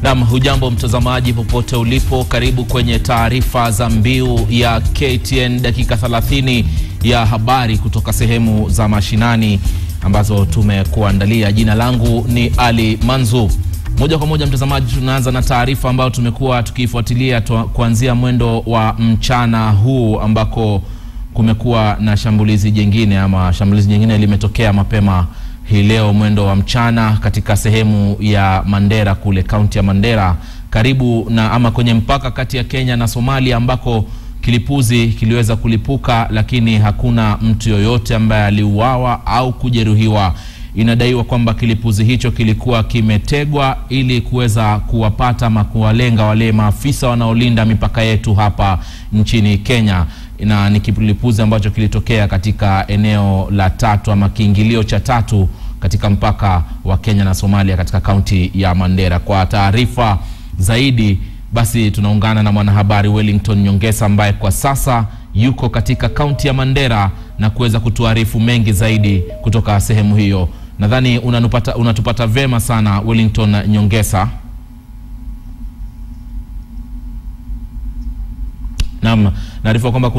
Naam, hujambo mtazamaji popote ulipo, karibu kwenye taarifa za Mbiu ya KTN, dakika 30 ya habari kutoka sehemu za mashinani ambazo tumekuandalia. Jina langu ni Ali Manzu. Moja kwa moja mtazamaji, tunaanza na taarifa ambayo tumekuwa tukifuatilia kuanzia mwendo wa mchana huu, ambako kumekuwa na shambulizi jingine limetokea mapema hii leo mwendo wa mchana katika sehemu ya Mandera kule kaunti ya Mandera, karibu na ama kwenye mpaka kati ya Kenya na Somalia, ambako kilipuzi kiliweza kulipuka, lakini hakuna mtu yoyote ambaye aliuawa au kujeruhiwa. Inadaiwa kwamba kilipuzi hicho kilikuwa kimetegwa ili kuweza kuwapata ama kuwalenga wale maafisa wanaolinda mipaka yetu hapa nchini Kenya. Na ni kilipuzi ambacho kilitokea katika eneo la tatu ama kiingilio cha tatu katika mpaka wa Kenya na Somalia katika kaunti ya Mandera. Kwa taarifa zaidi basi tunaungana na mwanahabari Wellington Nyongesa ambaye kwa sasa yuko katika kaunti ya Mandera na kuweza kutuarifu mengi zaidi kutoka sehemu hiyo. Nadhani unatupata vema sana Wellington Nyongesa. Naam, naarifa kwamba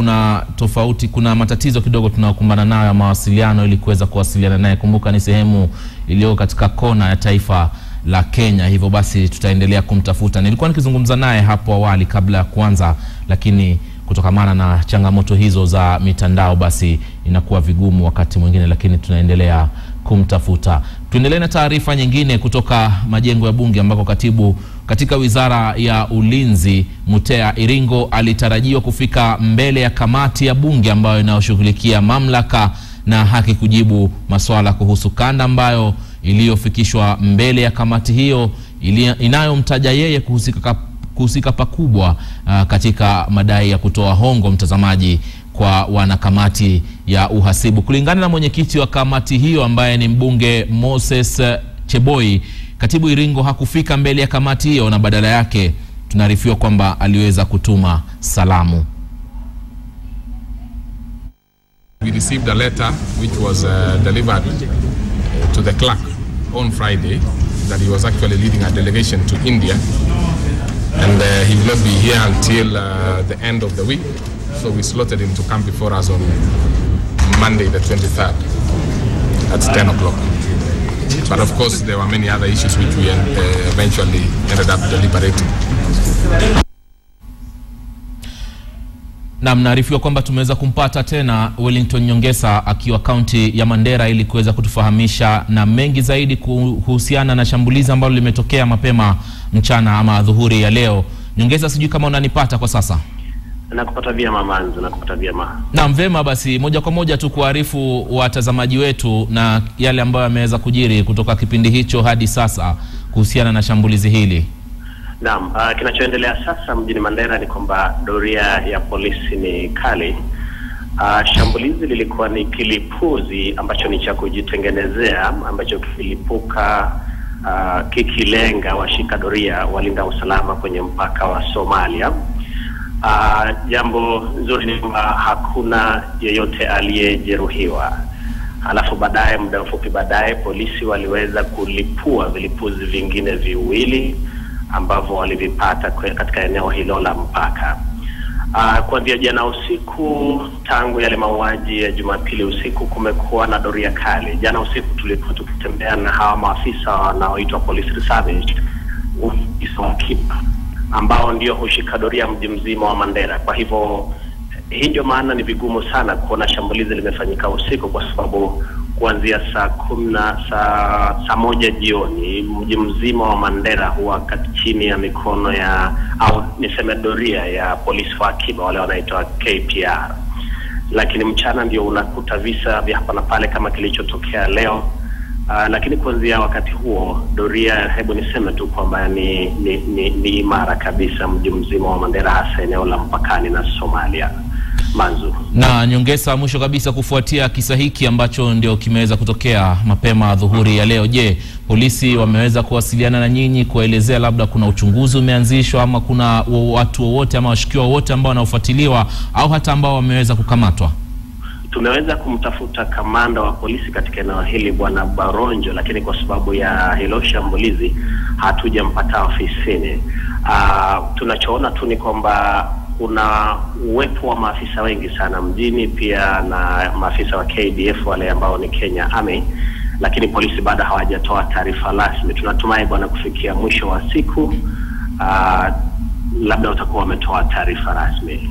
kuna matatizo kidogo tunayokumbana nayo ya mawasiliano ili kuweza kuwasiliana naye. Kumbuka ni sehemu iliyo katika kona ya taifa la Kenya, hivyo basi tutaendelea kumtafuta. Nilikuwa nikizungumza naye hapo awali kabla ya kuanza, lakini kutokamana na changamoto hizo za mitandao basi inakuwa vigumu wakati mwingine, lakini tunaendelea kumtafuta. Tuendelee na taarifa nyingine kutoka majengo ya bunge, ambako katibu katika wizara ya ulinzi Mutea Iringo alitarajiwa kufika mbele ya kamati ya bunge ambayo inayoshughulikia mamlaka na haki kujibu masuala kuhusu kanda ambayo iliyofikishwa mbele ya kamati hiyo inayomtaja yeye kuhusika pakubwa katika madai ya kutoa hongo, mtazamaji, kwa wanakamati ya uhasibu. Kulingana na mwenyekiti wa kamati hiyo ambaye ni mbunge Moses Cheboi, katibu Iringo hakufika mbele ya kamati hiyo na badala yake tunaarifiwa kwamba aliweza kutuma salamu. We received a letter which was delivered to the clerk on Friday that he was actually leading a delegation to India, and he will not be here until the end of the week. So we slotted him to come before us on Monday the 23rd at 10 o'clock. But of course there were many other issues which we eventually ended up deliberating. Na mnaarifiwa kwamba tumeweza kumpata tena Wellington Nyongesa akiwa kaunti ya Mandera ili kuweza kutufahamisha na mengi zaidi kuhusiana na shambulizi ambalo limetokea mapema mchana ama dhuhuri ya leo. Nyongesa, sijui kama unanipata kwa sasa? Nakupata vyema Manzu, nakupata vyema. Naam, vema basi moja kwa moja tu kuarifu watazamaji wetu na yale ambayo yameweza kujiri kutoka kipindi hicho hadi sasa kuhusiana na shambulizi hili. Naam, kinachoendelea sasa mjini Mandera ni kwamba doria ya polisi ni kali. Shambulizi lilikuwa ni kilipuzi ambacho ni cha kujitengenezea, ambacho kilipuka kikilenga washika doria walinda usalama kwenye mpaka wa Somalia. Jambo nzuri ni kwamba hakuna yeyote aliyejeruhiwa. Alafu baadaye, muda mfupi baadaye, polisi waliweza kulipua vilipuzi vingine viwili ambavyo walivipata katika eneo hilo la mpaka. Kuanzia jana usiku, tangu yale mauaji ya Jumapili usiku, kumekuwa na doria kali. Jana usiku tulikuwa tukitembea na hawa maafisa wanaoitwa police reserve ambao ndio hushika doria mji mzima wa Mandera. Kwa hivyo hii ndio maana ni vigumu sana kuona shambulizi limefanyika usiku, kwa sababu kuanzia saa moja jioni mji mzima wa Mandera huwa chini ya mikono ya au niseme doria ya polisi wa akiba, wale wanaitwa KPR. Lakini mchana ndio unakuta visa vya hapa na pale kama kilichotokea leo. Lakini kuanzia wakati huo doria, hebu niseme tu kwamba ni imara kabisa mji mzima wa Mandera, hasa eneo la mpakani na Somalia. Manzu. Na Nyongesa, mwisho kabisa, kufuatia kisa hiki ambacho ndio kimeweza kutokea mapema dhuhuri ya leo, je, polisi wameweza kuwasiliana na nyinyi kuelezea labda kuna uchunguzi umeanzishwa ama kuna watu wote ama washukiwa wote ambao wanaofuatiliwa au hata ambao wameweza kukamatwa? Tumeweza kumtafuta kamanda wa polisi katika eneo hili Bwana Baronjo, lakini kwa sababu ya hilo shambulizi hatujampata ofisini. Tunachoona tu ni kwamba kuna uwepo wa maafisa wengi sana mjini, pia na maafisa wa KDF wale ambao ni Kenya Army, lakini polisi bado hawajatoa taarifa rasmi. Tunatumai bwana kufikia mwisho wa siku labda utakuwa umetoa taarifa rasmi.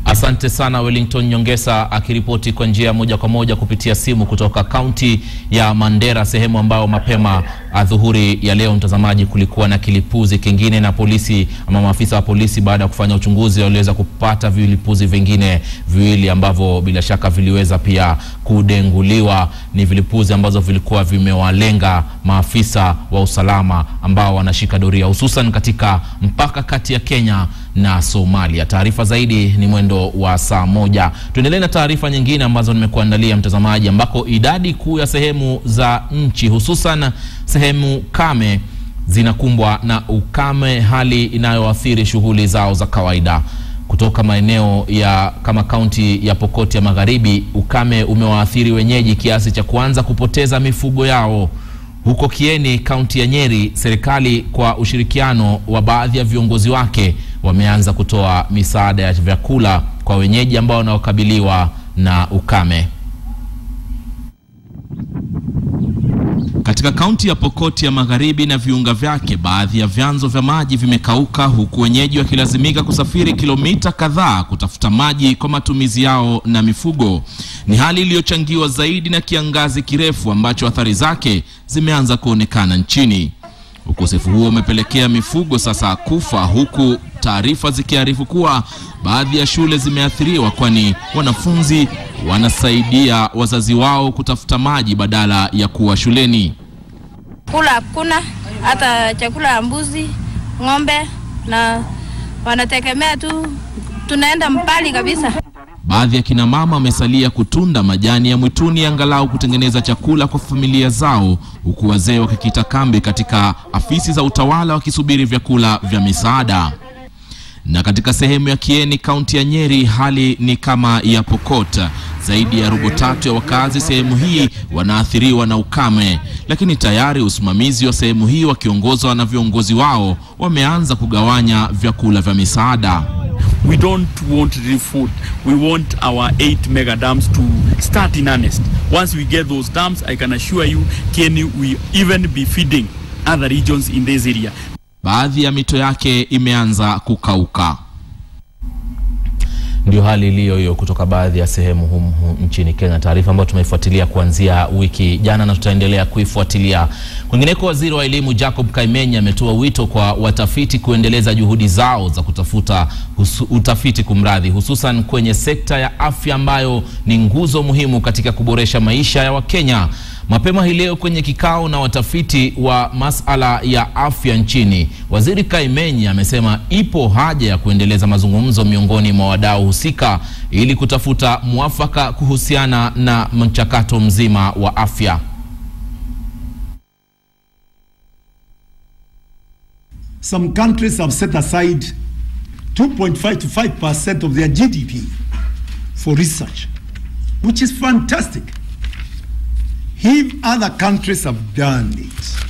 Asante sana Wellington Nyongesa akiripoti kwa njia moja kwa moja kupitia simu kutoka kaunti ya Mandera, sehemu ambao mapema adhuhuri ya leo mtazamaji kulikuwa na kilipuzi kingine, na polisi ama maafisa wa polisi baada ya kufanya uchunguzi waliweza kupata vilipuzi vingine viwili ambavyo bila shaka viliweza pia kudenguliwa. Ni vilipuzi ambazo vilikuwa vimewalenga maafisa wa usalama ambao wanashika doria hususan katika mpaka kati ya Kenya na Somalia. Taarifa zaidi ni mwendo wa saa 1. Tuendelee na taarifa nyingine ambazo nimekuandalia mtazamaji, ambako idadi kuu ya sehemu za nchi hususan sehemu kame zinakumbwa na ukame, hali inayoathiri shughuli zao za kawaida. Kutoka maeneo ya kama kaunti ya Pokot ya Magharibi, ukame umewaathiri wenyeji kiasi cha kuanza kupoteza mifugo yao. Huko Kieni, kaunti ya Nyeri, serikali kwa ushirikiano wa baadhi ya viongozi wake wameanza kutoa misaada ya vyakula kwa wenyeji ambao wanaokabiliwa na ukame. Katika kaunti ya Pokot ya Magharibi na viunga vyake, baadhi ya vyanzo vya maji vimekauka, huku wenyeji wakilazimika kusafiri kilomita kadhaa kutafuta maji kwa matumizi yao na mifugo. Ni hali iliyochangiwa zaidi na kiangazi kirefu ambacho athari zake zimeanza kuonekana nchini. Ukosefu huo umepelekea mifugo sasa kufa, huku taarifa zikiarifu kuwa baadhi ya shule zimeathiriwa, kwani wanafunzi wanasaidia wazazi wao kutafuta maji badala ya kuwa shuleni. Kula hakuna, hata chakula ya mbuzi, ng'ombe, na wanategemea tu, tunaenda mbali kabisa. Baadhi ya kina mama wamesalia kutunda majani ya mwituni angalau kutengeneza chakula kwa familia zao, huku wazee wakikita kambi katika afisi za utawala wakisubiri vyakula vya misaada. Na katika sehemu ya Kieni, kaunti ya Nyeri, hali ni kama ya Pokot. Zaidi ya 3/4 ya wakazi sehemu hii wanaathiriwa na ukame, lakini tayari usimamizi wa sehemu hii wakiongozwa na viongozi wao wameanza kugawanya vyakula vya misaada. We don't want real food. We want our 8 mega dams to start in earnest. Once we get those dams, I can assure you, Kenya will even be feeding other regions in this area. Baadhi ya mito yake imeanza kukauka. Ndio hali iliyo hiyo kutoka baadhi ya sehemu humu nchini Kenya, taarifa ambayo tumeifuatilia kuanzia wiki jana na tutaendelea kuifuatilia. Kwingineko, waziri wa elimu Jacob Kaimenya ametoa wito kwa watafiti kuendeleza juhudi zao za kutafuta utafiti hususan kwenye sekta ya afya ambayo ni nguzo muhimu katika kuboresha maisha ya Wakenya. Mapema hii leo kwenye kikao na watafiti wa masala ya afya nchini, waziri Kaimenya amesema ipo haja ya kuendeleza mazungumzo miongoni mwa wadau husika ili kutafuta mwafaka kuhusiana na mchakato mzima wa afya. Some countries have set aside 2.5 to 5% of their GDP for research, which is fantastic. If other countries have done it,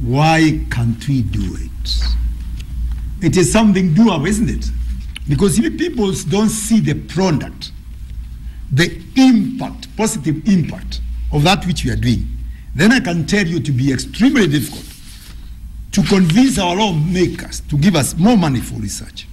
why can't we do it? It is something doable, isn't it? Because if people don't see the product, the impact, positive impact of that which we are doing, then I can tell you to be extremely difficult to convince our lawmakers to give us more money for research.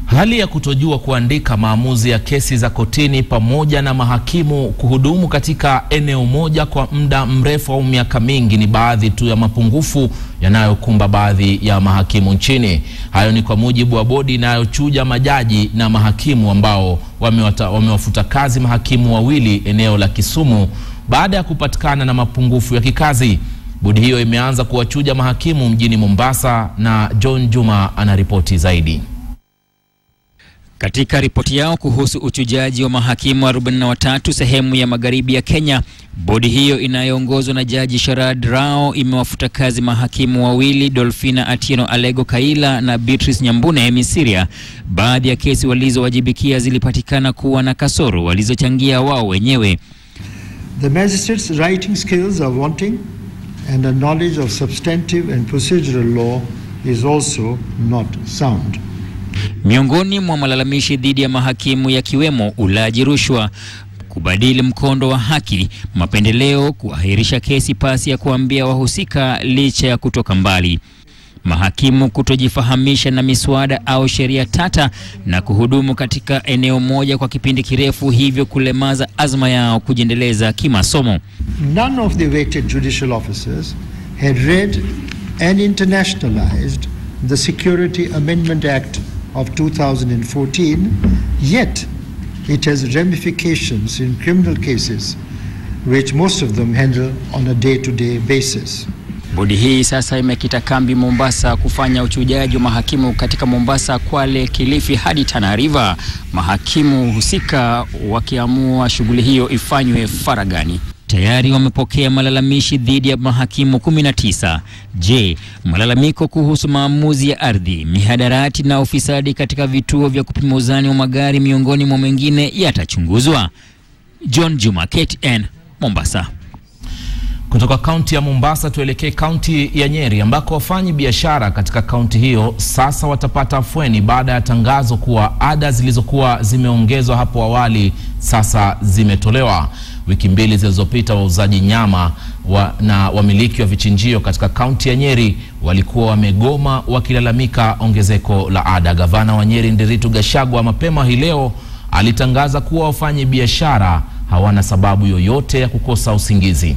Hali ya kutojua kuandika maamuzi ya kesi za kotini pamoja na mahakimu kuhudumu katika eneo moja kwa muda mrefu au miaka mingi ni baadhi tu ya mapungufu yanayokumba baadhi ya mahakimu nchini. Hayo ni kwa mujibu wa bodi inayochuja majaji na mahakimu ambao wamewafuta kazi mahakimu wawili eneo la Kisumu baada ya kupatikana na mapungufu ya kikazi. Bodi hiyo imeanza kuwachuja mahakimu mjini Mombasa, na John Juma anaripoti zaidi. Katika ripoti yao kuhusu uchujaji wa mahakimu 43 sehemu ya magharibi ya Kenya, bodi hiyo inayoongozwa na Jaji Sharad Rao imewafuta kazi mahakimu wawili, Dolphina Atieno Alego Kaila na Beatrice Nyambune Misiria. Baadhi ya kesi walizowajibikia zilipatikana kuwa na kasoro walizochangia wao wenyewe. The magistrates' writing skills are wanting and the knowledge of substantive and procedural law is also not sound. Miongoni mwa malalamishi dhidi ya mahakimu yakiwemo ulaji rushwa, kubadili mkondo wa haki, mapendeleo, kuahirisha kesi pasi ya kuambia wahusika licha ya kutoka mbali, mahakimu kutojifahamisha na miswada au sheria tata na kuhudumu katika eneo moja kwa kipindi kirefu, hivyo kulemaza azma yao kujiendeleza kimasomo. None of the elected judicial officers had read and internationalized the Security Amendment Act of 2014, yet it has ramifications in criminal cases which most of them handle on a day-to-day basis. Bodi hii sasa imekita kambi Mombasa kufanya uchujaji wa mahakimu katika Mombasa, Kwale, Kilifi hadi Tana River, mahakimu husika wakiamua shughuli hiyo ifanywe faragani. Tayari wamepokea malalamishi dhidi ya mahakimu 19. Je, malalamiko kuhusu maamuzi ya ardhi, mihadarati na ufisadi katika vituo vya kupima uzani wa magari miongoni mwa mengine yatachunguzwa? John Juma, KTN, Mombasa. Kutoka kaunti ya Mombasa tuelekee kaunti ya Nyeri ambako wafanyi biashara katika kaunti hiyo sasa watapata afueni baada ya tangazo kuwa ada zilizokuwa zimeongezwa hapo awali sasa zimetolewa. Wiki mbili zilizopita wauzaji nyama na wamiliki wa vichinjio katika kaunti ya Nyeri walikuwa wamegoma wakilalamika ongezeko la ada. Gavana wa Nyeri Nderitu Gachagua mapema hii leo alitangaza kuwa wafanyi biashara hawana sababu yoyote ya kukosa usingizi.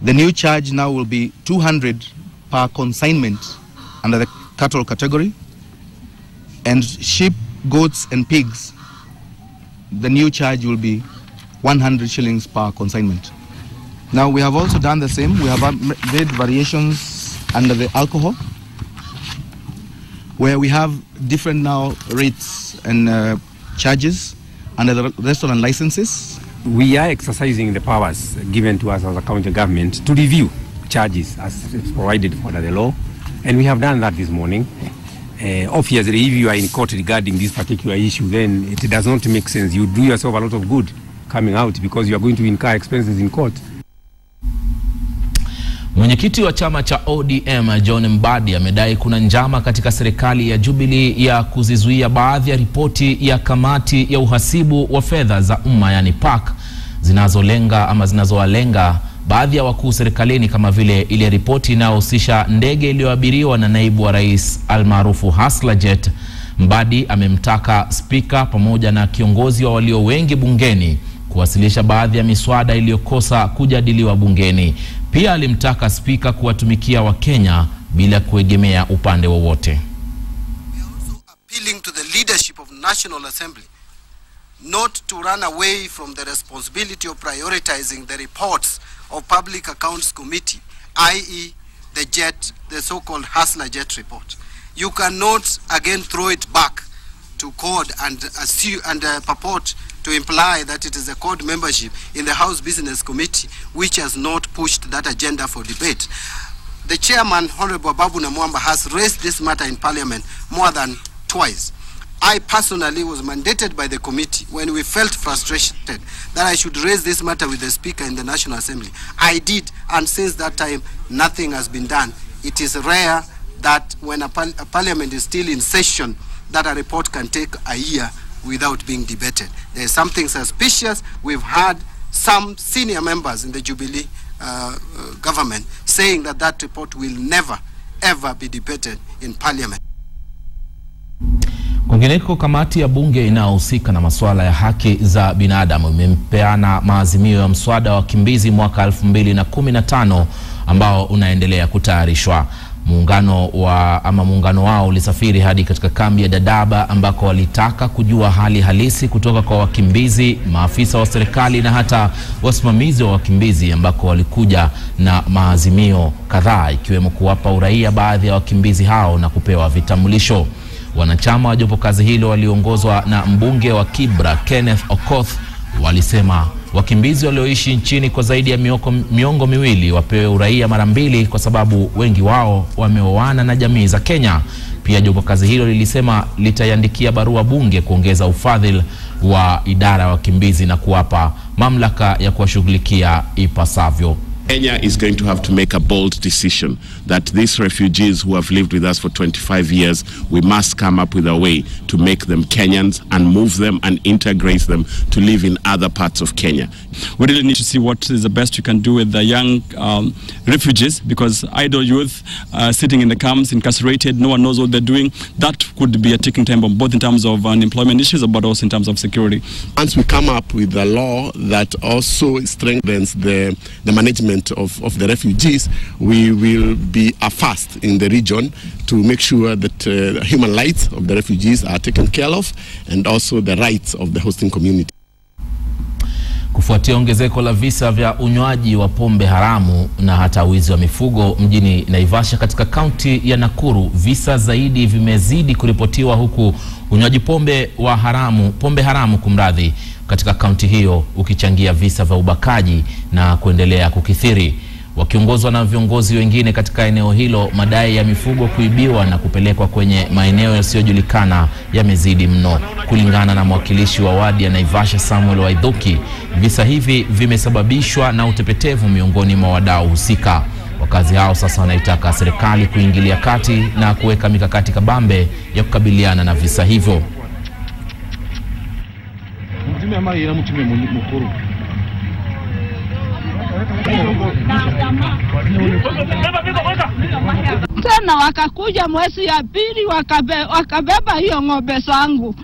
The new charge now will be 200 per consignment under the cattle category, and sheep, goats and pigs, the new charge will be 100 shillings per consignment. Now we have also done the same. We have made variations under the alcohol, where we have different now rates and charges under the restaurant licenses. We are exercising the powers given to us as a county government to review charges as provided under the law, and we have done that this morning. Obviously, if you are in court regarding this particular issue, then it does not make sense. You do yourself a lot of good coming out because you are going to incur expenses in court. Mwenyekiti wa chama cha ODM John Mbadi amedai kuna njama katika serikali ya Jubilee ya kuzizuia baadhi ya ripoti ya kamati ya uhasibu wa fedha za umma yani PAC zinazowalenga baadhi ya wakuu serikalini, kama vile ile ripoti inayohusisha ndege iliyoabiriwa na naibu wa rais almaarufu Hustler Jet. Mbadi amemtaka spika pamoja na kiongozi wa walio wengi bungeni kuwasilisha baadhi ya miswada iliyokosa kujadiliwa bungeni. Pia alimtaka spika kuwatumikia Wakenya bila kuegemea upande wowote. We are also appealing to the leadership of National Assembly not to run away from the responsibility of prioritizing the reports of Public Accounts Committee, i.e. the so-called Hustler Jet report. You cannot again throw it back to CORD and assume and purport to imply that it is a CORD membership in the House Business Committee which has not pushed that agenda for debate. The chairman, Honorable Babu Namwamba, has raised this matter in Parliament more than twice. I personally was mandated by the committee when we felt frustrated that I should raise this matter with the Speaker in the National Assembly. I did, and since that time, nothing has been done. It is rare that when a parliament is still in session, that a report can take a year without being debated. There is something suspicious. We've had some senior members in the Jubilee government saying that that report will never, ever be debated in Parliament. Kwingineko, kamati ya bunge inayohusika na masuala ya haki za binadamu imempeana maazimio ya mswada wa wakimbizi mwaka 2015 ambao unaendelea kutayarishwa. Muungano wao ulisafiri hadi katika kambi ya Dadaab ambako walitaka kujua hali halisi kutoka kwa wakimbizi, maafisa wa serikali na hata wasimamizi wa wakimbizi, ambako walikuja na maazimio kadhaa ikiwemo kuwapa uraia baadhi ya wakimbizi hao na kupewa vitambulisho. Wanachama wa jopo kazi hilo waliongozwa na mbunge wa Kibra Kenneth Okoth walisema wakimbizi walioishi nchini kwa zaidi ya miongo miwili wapewe uraia mara mbili kwa sababu wengi wao wameoana na jamii za Kenya. Pia jopo kazi hilo lilisema litaiandikia barua bunge kuongeza ufadhili wa idara ya wakimbizi na kuwapa mamlaka ya kuwashughulikia ipasavyo. Kenya is going to have to make a bold decision that these refugees who have lived with us for 25 years, we must come up with a way to make them Kenyans and move them and integrate them to live in other parts of Kenya. We really need to see what is the best we can do with the young refugees, because idle youth sitting in the camps, incarcerated, no one knows what they're doing. That could be a ticking time bomb, both in terms of unemployment issues, but also in terms of security. Once we come up with a law that also strengthens the management of the refugees, we will be a first in the region to make sure that the human rights of the refugees are taken care of and also the rights of the hosting community. Kufuatia ongezeko la visa vya unywaji wa pombe haramu na hata wizi wa mifugo mjini Naivasha katika kaunti ya Nakuru, visa zaidi vimezidi kuripotiwa huku unywaji pombe haramu kumradhi katika kaunti hiyo ukichangia visa vya ubakaji na kuendelea kukithiri. Wakiongozwa na viongozi wengine katika eneo hilo, madai ya mifugo kuibiwa na kupelekwa kwenye maeneo yasiyojulikana yamezidi mno. Kulingana na mwakilishi wa wadi ya Naivasha Samuel Waithuki, visa hivi vimesababishwa na utepetevu miongoni mwa wadau husika. Wakazi hao sasa wanaitaka serikali kuingilia kati na kuweka mikakati kabambe ya kukabiliana na visa hivyo. Tena wakakuja mwezi ya pili wakabeba hiyo ng'ombe zangu.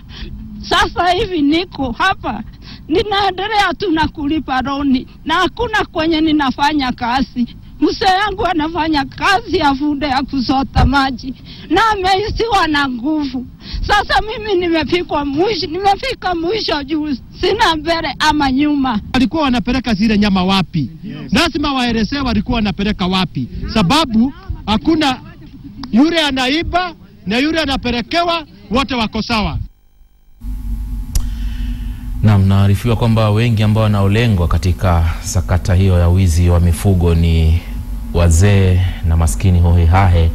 Sasa hivi niko hapa ninaendelea tu na kulipa roni na hakuna kwenye ninafanya kazi. Mzee yangu anafanya kazi ya fude ya kusota maji na ameisiwa na nguvu. Sasa mimi nimefika mwisho juu sina mbele ama nyuma. Walikuwa wanapeleka zile nyama wapi? Lazima waelezee walikuwa wanapeleka wapi, sababu hakuna yule anaiba na yule anapelekewa, wote wako sawa. Na mnaarifiwa kwamba wengi ambao wanaolengwa katika sakata hiyo ya wizi wa mifugo ni wazee na maskini hohehahe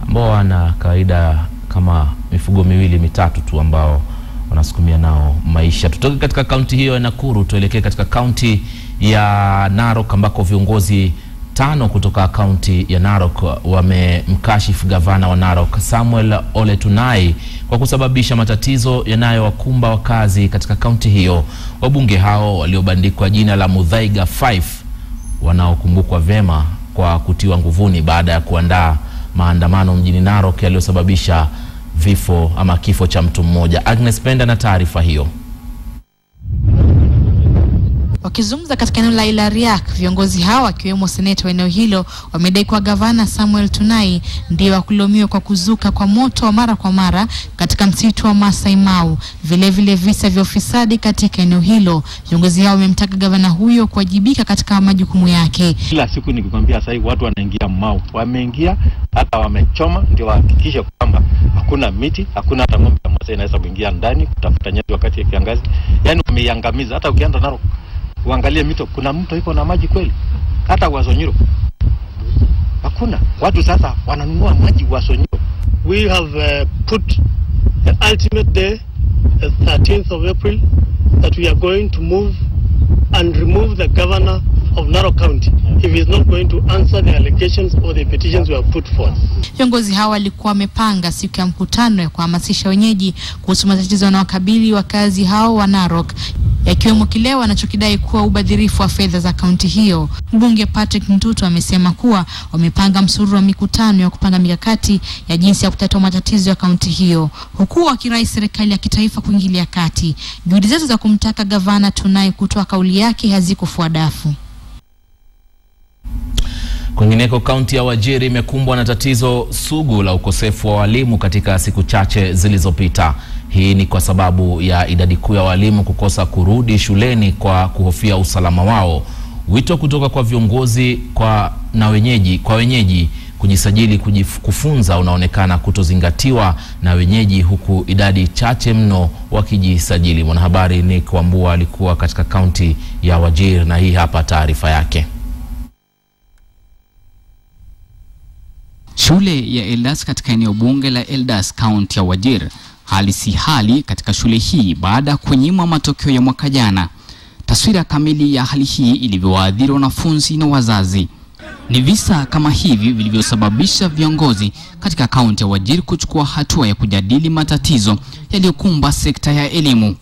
ambao wana kawaida kama mifugo miwili mitatu tu ambao wanasukumia nao maisha. Tutoke katika kaunti hiyo ya Nakuru tuelekee katika kaunti ya Narok ambako viongozi 5 kutoka kaunti ya Narok wamemkashifu gavana wa Narok Samuel Ole Tunai kwa kusababisha matatizo yanayowakumba wakazi katika kaunti hiyo. Wabunge hao waliobandikwa jina la Muthaiga 5 wanaokumbukwa vyema kwa kutiwa nguvuni baada ya kuandaa maandamano mjini Narok yaliyosababisha kifo cha mtu mmoja. Agnes Penda na taarifa hiyo. Wakizungumza katika eneo la Ilariak, viongozi hao wakiwemo seneta wa eneo hilo wamedai kwa gavana Samuel Tunai ndiye wakulaumiwa kwa kuzuka kwa moto wa mara kwa mara katika msitu wa Masai Mau, vile visa vya ufisadi katika eneo hilo. Viongozi hao wamemtaka gavana huyo kuwajibika katika majukumu yake. Kila siku nikikwambia sasa hivi watu wanaingia Mau, wameingia hata wamechoma, ndio wahakikishe kwamba hakuna miti, hakuna hata ng'ombe ya Masai inaweza kuingia ndani kutafuta nyasi wakati ya kiangazi. Yaani wameiangamiza. Hata ukienda Narok uangalie mito, kuna mto iko na maji kweli? Hata Wasonyiro hakuna. Watu sasa wananunua maji Wasonyiro. We have put the ultimate day, the 13th of April, that we are going to move and remove the governor of Narok County if he is not going to answer the allegations or the petitions we have put forth. Viongozi hao walikuwa wamepanga siku ya mkutano ya kuhamasisha wenyeji kuhusu matatizo yanayowakabili wakazi hao wa Narok, yakiwemo kile wanachokidai kuwa ubadhirifu wa fedha za kaunti hiyo. Mbunge Patrick Ntutu amesema kuwa wamepanga msururu wa mikutano ya kupanga mikakati ya jinsi ya kutatua matatizo ya kaunti hiyo, huku wakirai serikali ya kitaifa kuingilia kati. Juhudi zetu za kumtaka gavana Tunai kutoa kauli yake hazikufua dafu. Kwingineko, kaunti ya Wajir imekumbwa na tatizo sugu la ukosefu wa walimu katika siku chache zilizopita. Hii ni kwa sababu ya idadi kuu ya walimu kukosa kurudi shuleni kwa kuhofia usalama wao. Wito kutoka kwa viongozi kwa wenyeji kujisajili kufunza unaonekana kutozingatiwa na wenyeji, huku idadi chache mno wakijisajili. Mwanahabari Nick Wambua alikuwa katika kaunti ya Wajir na hii hapa taarifa yake. Shule ya Eldas katika eneo bunge la Eldas, kaunti ya Wajir, hali si hali katika shule hii baada ya kunyimwa matokeo ya mwaka jana. Taswira kamili ya hali hii ilivyowaadhiri wanafunzi na wazazi. Ni visa kama hivi vilivyosababisha viongozi katika kaunti ya Wajir kuchukua hatua ya kujadili matatizo yaliyokumba sekta ya elimu.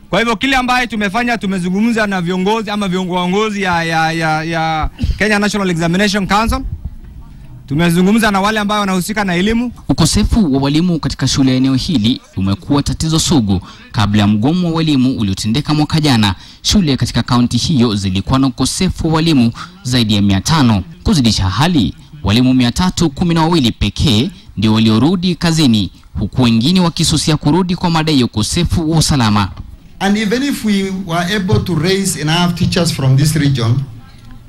Kwa hivyo kile ambaye tumefanya, tumezungumza na viongozi ama viongozi ya Kenya National Examination Council. Tumezungumza na wale ambao wanahusika na elimu. Ukosefu wa walimu katika shule ya eneo hili umekuwa tatizo sugu. Kabla ya mgomo wa walimu uliotendeka mwaka jana, shule katika kaunti hiyo zilikuwa na ukosefu wa walimu zaidi ya 500. Kuzidisha hali, walimu 312 pekee ndio waliorudi kazini, huku wengine wakisusia kurudi kwa madai ya ukosefu wa usalama. And even if we were able to raise enough teachers from this region,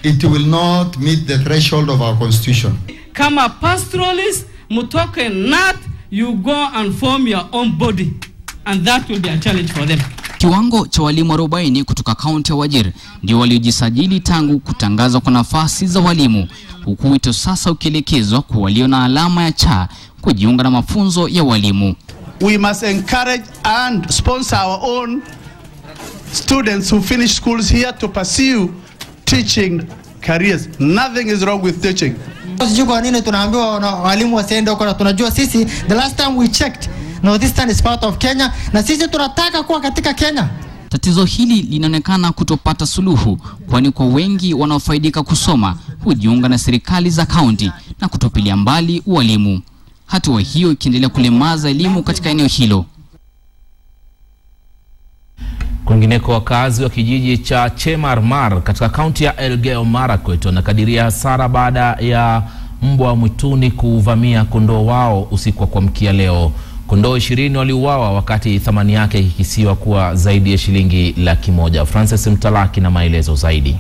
it will not meet the threshold of our constitution. Kama pastoralists, mutoke not, you go and form your own body, and that will be a challenge for them. Kiwango cha walimu 40 kutoka kaunti ya Wajir ndio waliojisajili tangu kutangazwa kwa nafasi za walimu, huku wito sasa ukielekezwa kwa walio na alama ya cha kujiunga na mafunzo ya walimu. We must encourage and sponsor our own students who finish schools here to pursue teaching careers. Nothing is wrong with teaching. Sijui kwa nini tunaambiwa walimu wasiende huko, na tunajua sisi the last time we checked, Northeastern is part of Kenya, na sisi tunataka kuwa katika Kenya. Tatizo hili linaonekana kutopata suluhu, kwani kwa wengi wanaofaidika kusoma hujiunga na serikali za kaunti na kutupilia mbali walimu. Hatua hiyo ikiendelea kulemaza elimu katika eneo hilo. Kwingineko, wakazi wa kijiji cha Chemarmar katika kaunti ya Elgeyo Marakwet wanakadiria hasara baada ya mbwa mwituni kuvamia kondoo wao usiku wa kuamkia leo. Kondoo 20 waliuawa wakati thamani yake ikikisiwa kuwa zaidi ya shilingi 100,000. Francis Mtalaki na maelezo zaidi.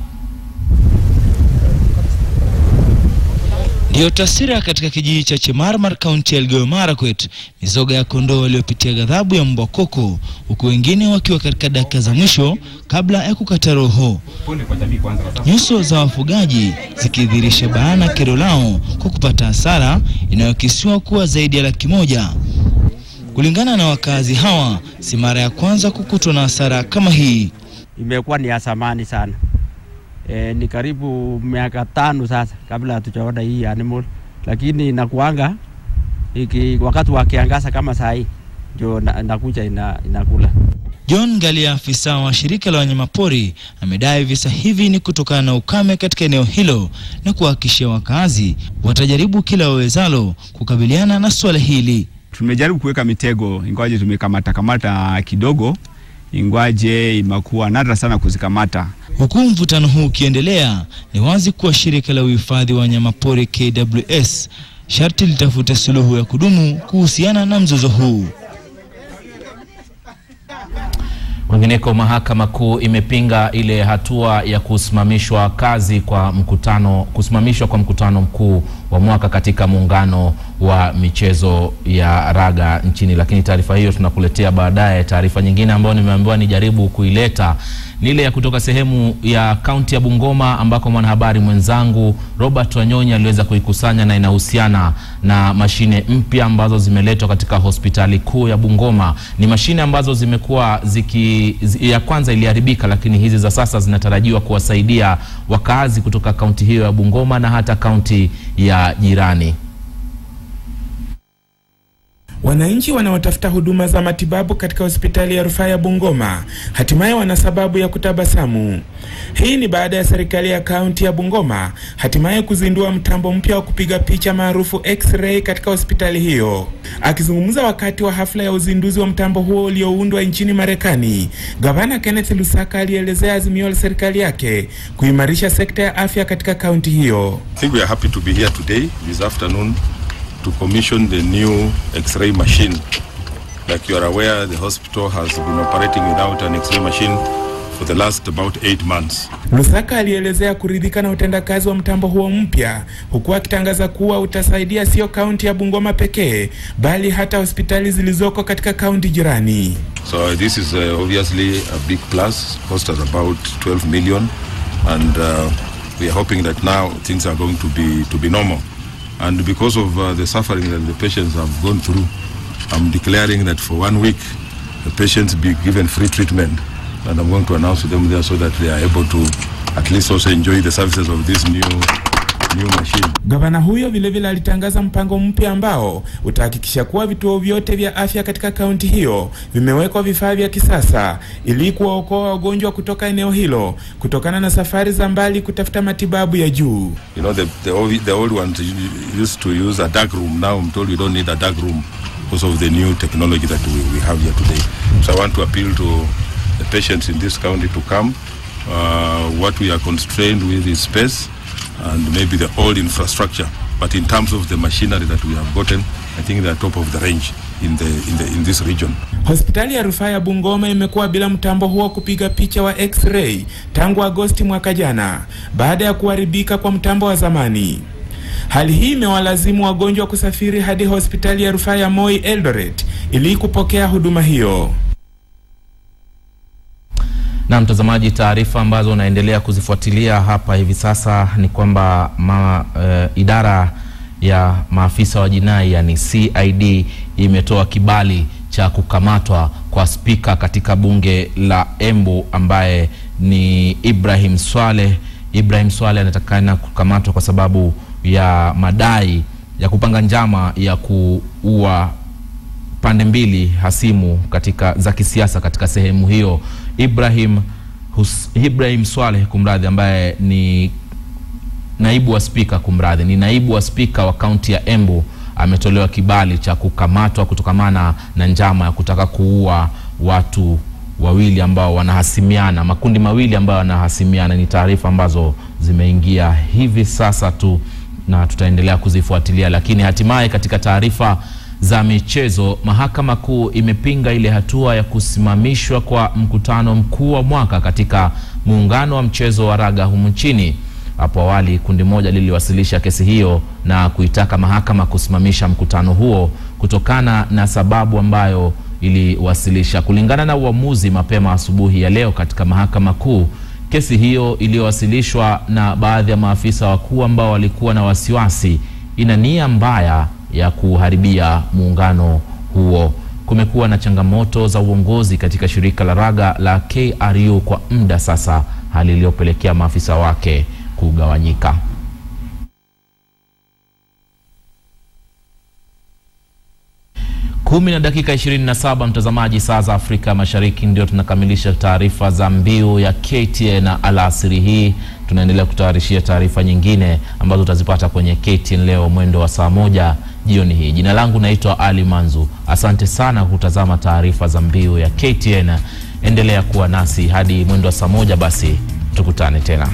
Ndio taswira katika kijiji cha Chemarmar, kaunti ya Elgeyo Marakwet. Mizoga ya kondoo waliopitia ghadhabu ya mbwa koko, huku wengine wakiwa katika dakika za mwisho kabla ya kukata roho. Nyuso za wafugaji zikidhihirisha bayana kero lao kwa kupata hasara inayokisiwa kuwa zaidi ya 100,000. Kulingana na wakazi hawa, si mara ya kwanza kukutwa na hasara kama hii. Imekuwa ni ya zamani sana. Ni karibu miaka 5 sasa kabla hatujaona hii animal, lakini inakuanga wakati wa kiangaza kama saa hii ndio inakuja inakula. John Galia, afisa wa shirika la wanyamapori, amedai visa hivi ni kutokana na ukame katika eneo hilo na kuhakikishia wakazi watajaribu kila wawezalo kukabiliana na swala hili. Tumejaribu kuweka mitego, ingawaje tumekamata kidogo, ingawaje imekuwa nadra sana kuzikamata. Huku mvutano huu ukiendelea, ni wazi kuwa shirika la uhifadhi wa wanyamapori KWS sharti litafuta suluhu ya kudumu kuhusiana na mzozo huu. Kwingineko, mahakama kuu imepinga ile hatua ya kusimamishwa kwa mkutano mkuu wa mwaka katika muungano wa michezo ya raga nchini. Lakini taarifa hiyo tunakuletea baadaye. Taarifa nyingine ambayo nimeambiwa nijaribu kuileta ni ile ya kutoka sehemu ya kaunti ya Bungoma, ambako mwanahabari mwenzangu Robert Wanyonyi aliweza kuikusanya, na inahusiana na mashine mpya ambazo zimeletwa katika hospitali kuu ya Bungoma. Ni mashine ambazo zimekuwa ya kwanza iliharibika, lakini hizi za sasa zinatarajiwa kuwasaidia wakazi kutoka kaunti hiyo ya Bungoma na hata kaunti ya jirani. Wananchi wanaotafuta huduma za matibabu katika hospitali ya rufaa ya Bungoma hatimaye wana sababu ya kutabasamu. Hii ni baada ya serikali ya kaunti ya Bungoma hatimaye kuzindua mtambo mpya wa kupiga picha maarufu X-ray katika hospitali hiyo. Akizungumza wakati wa hafla ya uzinduzi wa mtambo huo ulioundwa nchini Marekani, Gavana Kenneth Lusaka alielezea azimio la serikali yake kuimarisha sekta ya afya katika kaunti hiyo. I think we are happy to be here today, this afternoon, to commission the new X-ray machine. Like you are aware, the hospital has been operating without an X-ray machine for the last about 8 months. Lusaka alielezea kuridhika na utendakazi wa mtambo huo mpya, huku akitangaza kuwa utasaidia sio kaunti ya Bungoma pekee bali hata hospitali zilizoko katika kaunti jirani. So this is obviously a big plus, cost us about 12 million, and we are hoping that now things are going to be normal. And because of the suffering that the patients have gone through, I'm declaring that for 1 week the patients be given free treatment, and I'm going to announce to them there so that they are able to at least also enjoy the services of this new machine. Gavana huyo vilevile alitangaza mpango mpya ambao utahakikisha kuwa vituo vyote vya afya katika kaunti hiyo vimewekwa vifaa vya kisasa ili kuwaokoa wagonjwa kutoka eneo hilo kutokana na safari za mbali kutafuta matibabu ya juu. You know, the old ones used to use a dark room. Now I'm told we don't need a dark room because of the new technology that we have here today. So I want to appeal to the patients in this county to come. What we are constrained with is space and maybe the old infrastructure, but in terms of the machinery that we have gotten, I think they are top of the range in this region. Hospitali ya rufaa ya Bungoma imekuwa bila mtambo huo kupiga picha wa X-ray tangu Agosti mwaka jana baada ya kuharibika kwa mtambo wa zamani. Hali hii imewalazimu wagonjwa kusafiri hadi hospitali ya rufaa ya Moi Eldoret ili kupokea huduma hiyo. Na mtazamaji, taarifa ambazo unaendelea kuzifuatilia hapa hivi sasa ni kwamba idara ya maafisa wa jinai yani CID imetoa kibali cha kukamatwa kwa spika katika bunge la Embu ambaye ni Ibrahim Swaleh. Ibrahim Swaleh anatakana kukamatwa kwa sababu ya madai ya kupanga njama ya kuua pande mbili hasimu za kisiasa katika sehemu hiyo. Ibrahim Swaleh kumradhi, ambaye ni naibu wa spika wa kaunti ya Embu, ametolewa kibali cha kukamatwa kutokamana na njama ya kutaka kuua watu wawili ambao wanahasimiana, makundi mawili ambao wanahasimiana. Ni taarifa ambazo zimeingia hivi sasa tu na tutaendelea kuzifuatilia. Lakini hatimaye katika taarifa za michezo, mahakama kuu imepinga ile hatua ya kusimamishwa kwa mkutano mkuu wa mwaka katika muungano wa mchezo wa raga humu nchini. Hapo awali kundi moja liliwasilisha kesi hiyo na kuitaka mahakama kusimamisha mkutano huo kutokana na sababu ambayo iliwasilisha. Kulingana na uamuzi mapema asubuhi ya leo katika mahakama kuu, kesi hiyo iliyowasilishwa na baadhi ya maafisa wakuu ambao walikuwa na wasiwasi ina nia mbaya ya kuharibia muungano huo. Kumekuwa na changamoto za uongozi katika shirika la raga la KRU kwa muda sasa, hali iliyopelekea maafisa wake kugawanyika. 10:27 mtazamaji, saa za Afrika Mashariki, ndio tunakamilisha taarifa za mbiu ya KTN na alasiri hii. Tunaendelea kutayarishia taarifa nyingine ambazo utazipata kwenye KTN leo mwendo wa saa 1 jioni hii. Jina langu naitwa Ali Manzu. Asante sana kutazama taarifa za mbiu ya KTN. Endelea kuwa nasi hadi mwendo wa saa 1, basi tukutane tena.